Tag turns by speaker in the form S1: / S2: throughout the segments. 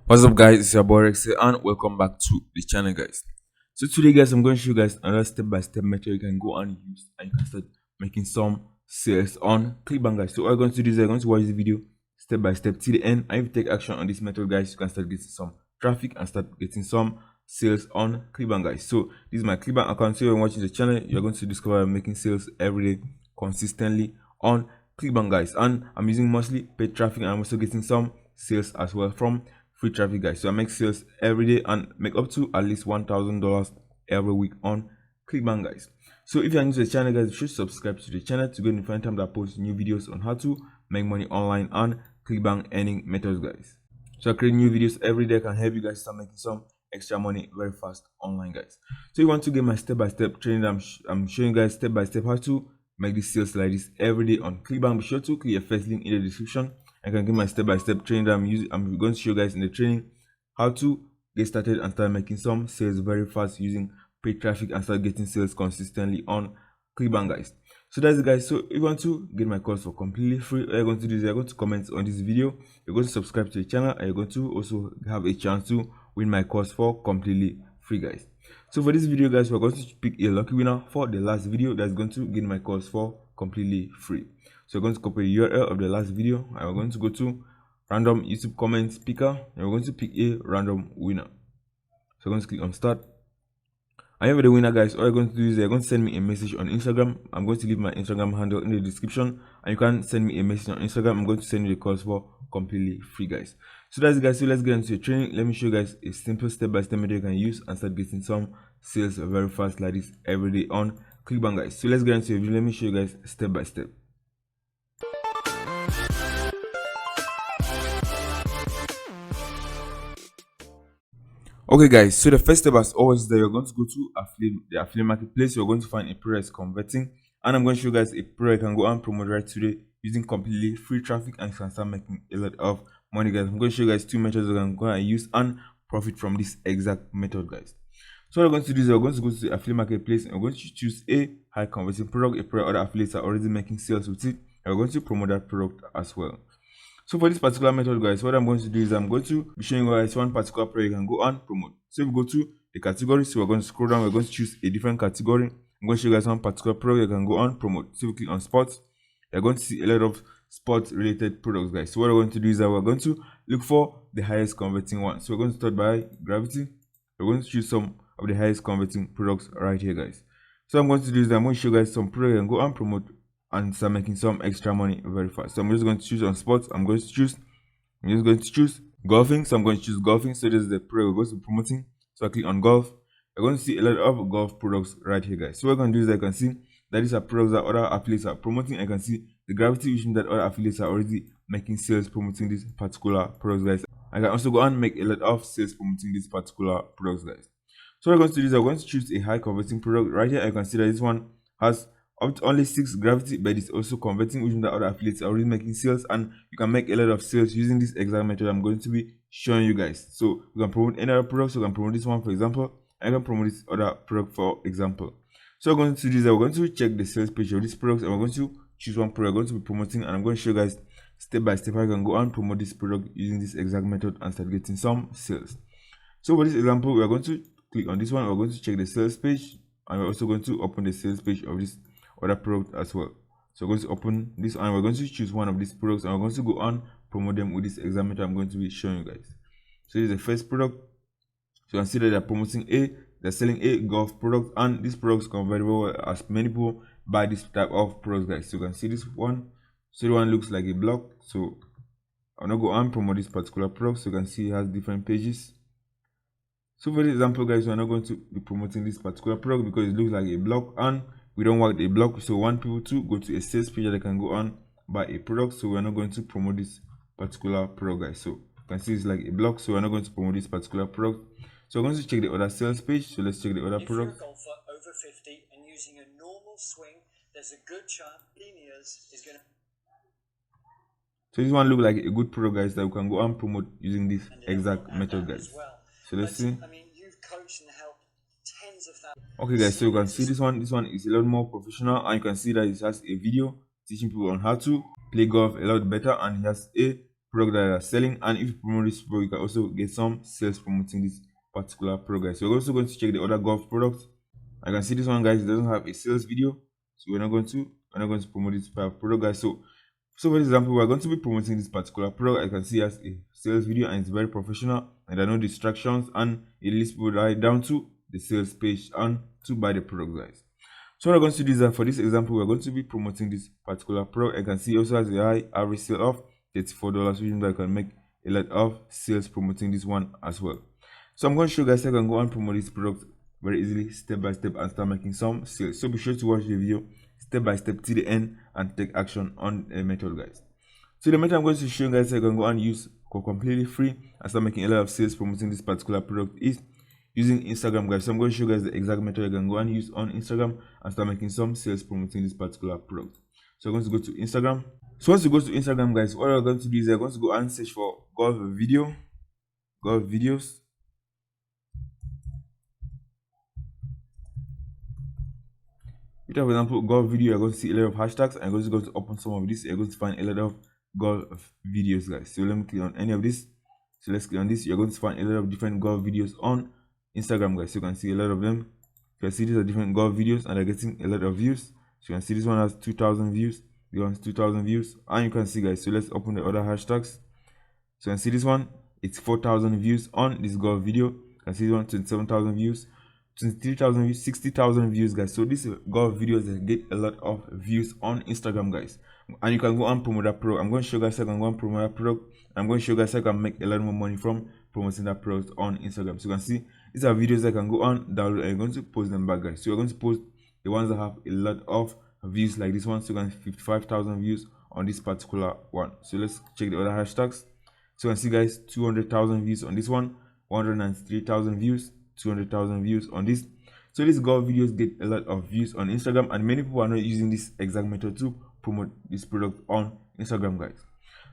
S1: What's up guys, it's your boy Rex and welcome back to the channel guys. So today guys, I'm going to show you guys another step-by-step method you can go and use and you can start making some sales on Clickbank guys. So what I'm going to do is I'm going to watch the video step by step till the end, and if you take action on this method guys, you can start getting some traffic and start getting some sales on Clickbank guys. So this is my Clickbank account. So you're watching the channel, you're going to discover I'm making sales every day consistently on Clickbank guys, and I'm using mostly paid traffic and I'm also getting some sales as well from free traffic guys. So I make sales every day and make up to at least $1,000 every week on Clickbank guys. So if you're new to the channel guys, you should subscribe to the channel to get notified every time that I post new videos on how to make money online and Clickbank earning methods guys. So I create new videos every day, can help you guys start making some extra money very fast online guys. So you want to get my step-by-step training, I'm showing you guys step-by-step how to make these sales like this every day on Clickbank. Be sure to click the first link in the description. I can give my step-by-step training that I'm going to show you guys in the training how to get started and start making some sales very fast using paid traffic and start getting sales consistently on Clickbank guys. So that's it guys. So if you want to get my course for completely free, all you're going to do is you're going to comment on this video, you're going to subscribe to the channel, and you're going to also have a chance to win my course for completely free guys. So for this video guys, we're going to pick a lucky winner for the last video that's going to get my course for completely free. So we're going to copy the URL of the last video and we're going to go to random YouTube comments picker and we're going to pick a random winner. So we're going to click on start. I have the winner guys. All you're going to do is you're going to send me a message on Instagram. I'm going to leave my Instagram handle in the description and you can send me a message on Instagram. I'm going to send you the course for completely free guys. So that's it guys. So let's get into the training. Let me show you guys a simple step-by-step method you can use and start getting some sales very fast like this every day on Clickbank guys. So let's get into the video. Let me show you guys step by step. Okay guys, so the first step as always is that you're going to go to the affiliate marketplace. You're going to find a product converting, and I'm going to show you guys a product you can go and promote right today using completely free traffic and you can start making a lot of money guys. I'm going to show you guys two methods you can go and use and profit from this exact method guys. So what we're going to do is we're going to go to the affiliate marketplace and we're going to choose a high converting product, a product other affiliates are already making sales with it, and we're going to promote that product as well. So for this particular method guys, what I'm going to do is I'm going to be showing you guys one particular product you can go and promote. So if we go to the category, so we're going to scroll down, we're going to choose a different category. I'm going to show you guys one particular product you can go and promote. So we click on sports, you're going to see a lot of sports related products guys. So what we're going to do is that we're going to look for the highest converting one. So we're going to start by gravity. We're going to choose some of the highest converting products right here guys. So I'm going to do is I'm going to show you guys some products you can go and promote and start making some extra money very fast. So I'm just going to choose on sports. I'm just going to choose golfing. So I'm going to choose golfing. So this is the product we're going to be promoting. So I click on golf. You're going to see a lot of golf products right here guys. So what I'm going to do is I can see that these are products that other affiliates are promoting. I can see the gravity, which means that other affiliates are already making sales promoting these particular products guys. I can also go and make a lot of sales promoting these particular products guys. So what I'm going to do is I'm going to choose a high converting product right here. I can see that this one has up to only 6 gravity, but it's also converting, which means that other affiliates are already making sales, and you can make a lot of sales using this exact method I'm going to be showing you guys. So you can promote any other product. So you can promote this one for example, I can promote this other product for example. So we're going to do is we're going to check the sales page of this product and we're going to choose one product we're going to be promoting, and I'm going to show you guys step by step how you can go and promote this product using this exact method and start getting some sales. So for this example, we're going to click on this one, we're going to check the sales page, and we're also going to open the sales page of this other product as well. So we're going to open this and we're going to choose one of these products and we're going to go on promote them with this exact method I'm going to be showing you guys. So this is the first product. So you can see that they're selling a golf product, and these products come very well as many people buy this type of products guys. So you can see this one. So the one looks like a block. So I'm gonna go and promote this particular product. So you can see it has different pages. So for example guys, we're not going to be promoting this particular product because it looks like a block and we don't want a block. So we want people to go to a sales page that they can go on buy a product. So we're not going to promote this particular product guys. So you can see it's like a block, so we're not going to promote this particular product. So we're going to check the other sales page. So let's check the other product.
S2: If you're a golfer over 50 and using a normal swing, there's a good chance BILLIONAIRES is going to.
S1: So this one look like a good product guys that we can go and promote using this exact method guys.
S2: Well.
S1: So let's see.
S2: I mean, you've coached and helped tens of thousands.
S1: Okay guys, so you can see this one is a lot more professional, and you can see that it has a video teaching people on how to play golf a lot better, and it has a product that are selling, and if you promote this product, you can also get some sales promoting this particular product, guys. So we're also going to check the other golf products. I can see this one, guys, it doesn't have a sales video, so we're not going to promote this product, guys. So for example, we're going to be promoting this particular product. I can see as a sales video, and it's very professional, and there are no distractions, and it leads people right down to the sales page and to buy the product, guys. So what we're going to do is that for this example, we're going to be promoting this particular product. I can see also has a high average sale of $34, which means I can make a lot of sales promoting this one as well. So I'm going to show you guys how I can go and promote this product very easily, step by step, and start making some sales. So be sure to watch the video step by step to the end and take action on the method, guys. So the method I'm going to show you guys how I can go and use for completely free and start making a lot of sales promoting this particular product is using Instagram, guys. So I'm going to show you guys the exact method you can go and use on Instagram and start making some sales promoting this particular product. So I'm going to go to Instagram. So once you go to Instagram, guys, what I'm going to do is I'm going to go and search for golf videos. For example, golf video, you're going to see a lot of hashtags, and you're going to open some of this. You're going to find a lot of golf videos, guys. So let me click on any of this. So let's click on this. You're going to find a lot of different golf videos on Instagram, guys. So you can see a lot of them. You can see these are different golf videos, and they're getting a lot of views. So you can see this one has 2,000 views. This one has 2,000 views, and you can see, guys. So let's open the other hashtags. So you can see this one, it's 4,000 views on this golf video. You can see this one, 27,000 views, 23,000 views, 60,000 views, guys. So these golf videos that get a lot of views on Instagram, guys, and you can go and promote that product. I'm going to show you guys how I can go and promote that product. I'm going to show you guys how I can make a lot more money from promoting that product on Instagram. So you can see these are videos that can go on download, and you're going to post them back, guys. So you're going to post the ones that have a lot of views, like this one. So you can 55,000 views on this particular one. So let's check the other hashtags. So you can see, guys, 200,000 views on this one, 103,000 views, 200,000 views on this. So these golf videos get a lot of views on Instagram, and many people are not using this exact method to promote this product on Instagram, guys.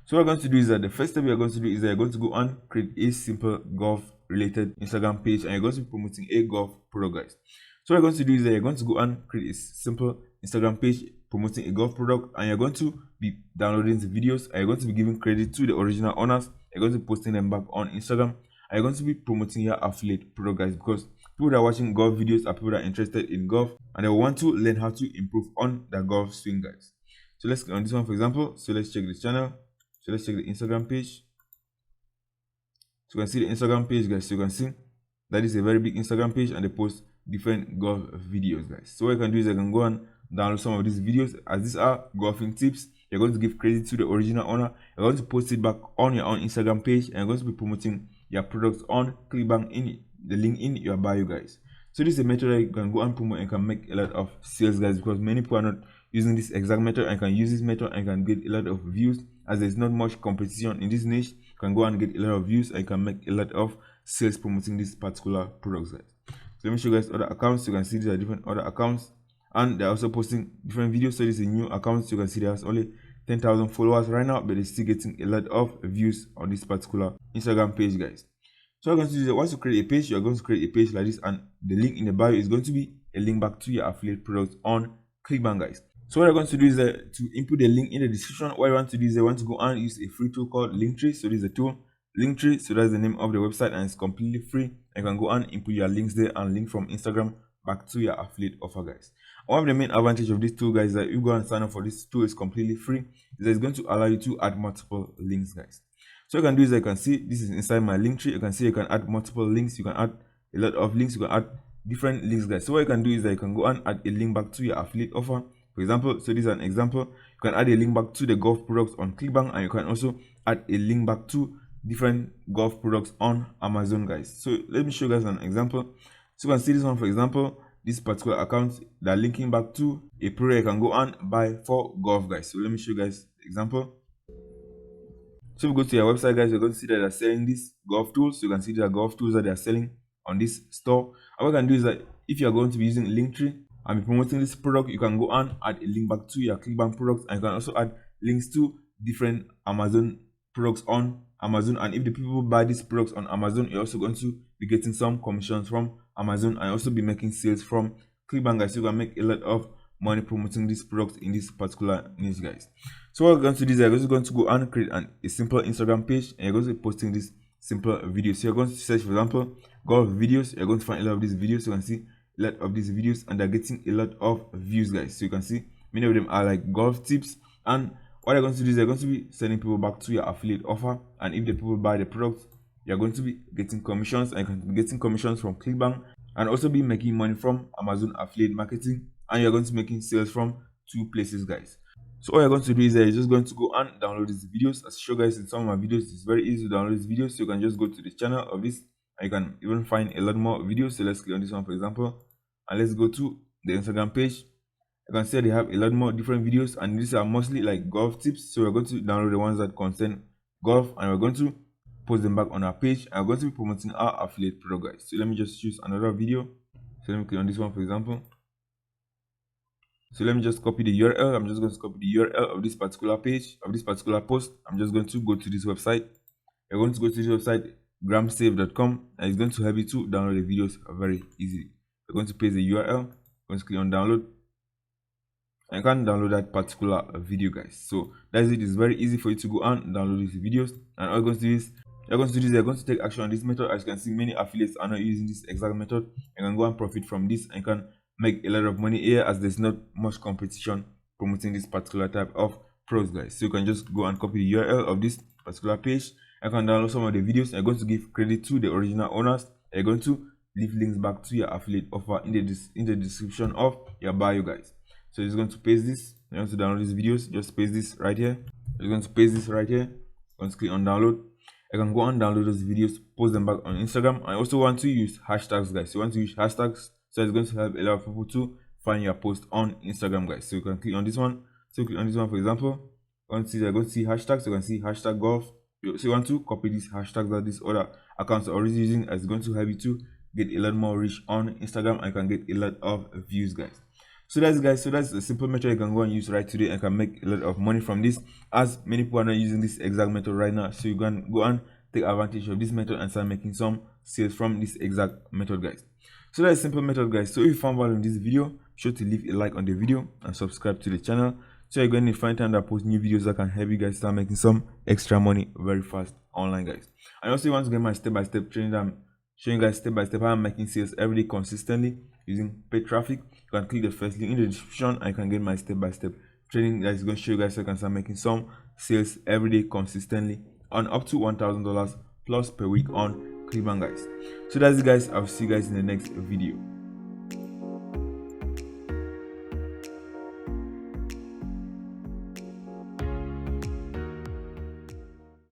S1: So what we're going to do is that the first step you're going to do is that you're going to go and create a simple golf related Instagram page, and you're going to be promoting a golf product, guys. So what you're going to do is that you're going to go and create a simple Instagram page promoting a golf product, and you're going to be downloading the videos, and you're going to be giving credit to the original owners. You're going to be posting them back on Instagram. You're going to be promoting your affiliate product, guys, because people that are watching golf videos are people that are interested in golf, and they want to learn how to improve on their golf swing, guys. So let's click on this one, for example. So let's check this channel. So let's check the Instagram page. So you can see the Instagram page, guys. So you can see that is a very big Instagram page, and they post different golf videos, guys. So what I can do is I can go and download some of these videos, as these are golfing tips. You're going to give credit to the original owner. You're going to post it back on your own Instagram page, and you're going to be promoting your products on Clickbank in the link in your bio, guys. So this is a method that you can go and promote and can make a lot of sales, guys, because many people are not using this exact method, and can use this method and can get a lot of views, as there's not much competition in this niche. You can go and get a lot of views, and you can make a lot of sales promoting this particular products, guys. So let me show you guys other accounts. You can see these are different other accounts, and they're also posting different videos. So this is a new account. So you can see there's only 10,000 followers right now, but they're still getting a lot of views on this particular Instagram page, guys. So what you're going to do is once you create a page, you're going to create a page like this, and the link in the bio is going to be a link back to your affiliate products on Clickbank, guys. So what you're going to do is to input the link in the description. What you want to do is you want to go and use a free tool called Linktree. So this is a tool, Linktree. So that's the name of the website, and it's completely free. You can go and input your links there and link from Instagram back to your affiliate offer, guys. One of the main advantage of this tool, guys, is that you go and sign up for this tool. It's completely free. Is that it's going to allow you to add multiple links, guys. So you can do is I can see this is inside my link tree. You can see you can add multiple links. You can add a lot of links. You can add different links, guys. So what you can do is that you can go and add a link back to your affiliate offer. For example, so this is an example. You can add a link back to the golf products on Clickbank, and you can also add a link back to different golf products on Amazon, guys. So let me show you guys an example. So you can see this one, for example, this particular account that linking back to a product you can go and buy for golf, guys. So let me show you guys the example. So if we go to your website, guys, you're going to see that they're selling these golf tools. So you can see there are golf tools that they're selling on this store. And what you can do is that if you're going to be using Linktree and be promoting this product, you can go and add a link back to your Clickbank products, and you can also add links to different Amazon products on Amazon. And if the people buy these products on Amazon, you're also going to be getting some commissions from Amazon, and also be making sales from Clickbank, guys. So you can make a lot of money promoting these products in this particular niche, guys. So what we're going to do is you're just going to go and create a simple Instagram page, and you're going to be posting this simple video. So you're going to search, for example, golf videos. You're going to find a lot of these videos. You can see a lot of these videos, and they're getting a lot of views, guys. So you can see many of them are like golf tips, and what you're going to do is you're going to be sending people back to your affiliate offer, and if the people buy the product, you're going to be getting commissions, and you can be getting commissions from Clickbank, and also be making money from Amazon affiliate marketing, and you're going to be making sales from 2 places, guys. So all you're going to do is you're just going to go and download these videos. As I show guys in some of my videos, it's very easy to download these videos. So you can just go to the channel of this, and you can even find a lot more videos. So let's click on this one, for example, and let's go to the Instagram page. You can see they have a lot more different videos, and these are mostly like golf tips. So we're going to download the ones that concern golf, and we're going to post them back on our page, and we're going to be promoting our affiliate product, guys. So let me just choose another video. So let me click on this one, for example. So let me just copy the URL. I'm just going to copy the URL of this particular page, of this particular post. I'm just going to go to this website. You're going to go to this website, gramsave.com, and it's going to help you to download the videos very easily. You're going to paste the URL. I'm going to click on download. And you can download that particular video, guys. So that's it. It's very easy for you to go and download these videos. And all you're going to do is you're going to take action on this method. As you can see, many affiliates are not using this exact method. You can go and profit from this, and you can make a lot of money here, as there's not much competition promoting this particular type of pros, guys. So you can just go and copy the URL of this particular page. You can download some of the videos. You're going to give credit to the original owners. You're going to leave links back to your affiliate offer in the description of your bio, guys. So you're just going to paste this. You want to download these videos, just paste this right here. You're going to paste this right here. You're going to click on download. You can go and download those videos, post them back on Instagram. I also want to use hashtags, guys. You want to use hashtags, so it's going to help a lot of people to find your post on Instagram, guys. So you can click on this one. So click on this one, for example. You're going to see hashtags. So you can see hashtag golf. So you want to copy these hashtags that these other accounts are already using, as it's going to help you to get a lot more reach on Instagram, and you can get a lot of views, guys. So that's, guys, so that's a simple method you can go and use right today, and can make a lot of money from this, as many people are not using this exact method right now. So you can go and take advantage of this method and start making some sales from this exact method, guys. So that's a simple method, guys. So if you found value in this video, be sure to leave a like on the video and subscribe to the channel, so you're going to find time that I post new videos that can help you guys start making some extra money very fast online, guys. And also, you want to get my step-by-step training that I'm showing you guys step-by-step how I'm making sales every day consistently using paid traffic. You can click the first link in the description, and you can get my step-by-step training that is going to show you guys how you can start making some sales every day consistently on up to $1,000 plus per week on Clickbank, guys. So that's it, guys. I'll see you guys in the next video.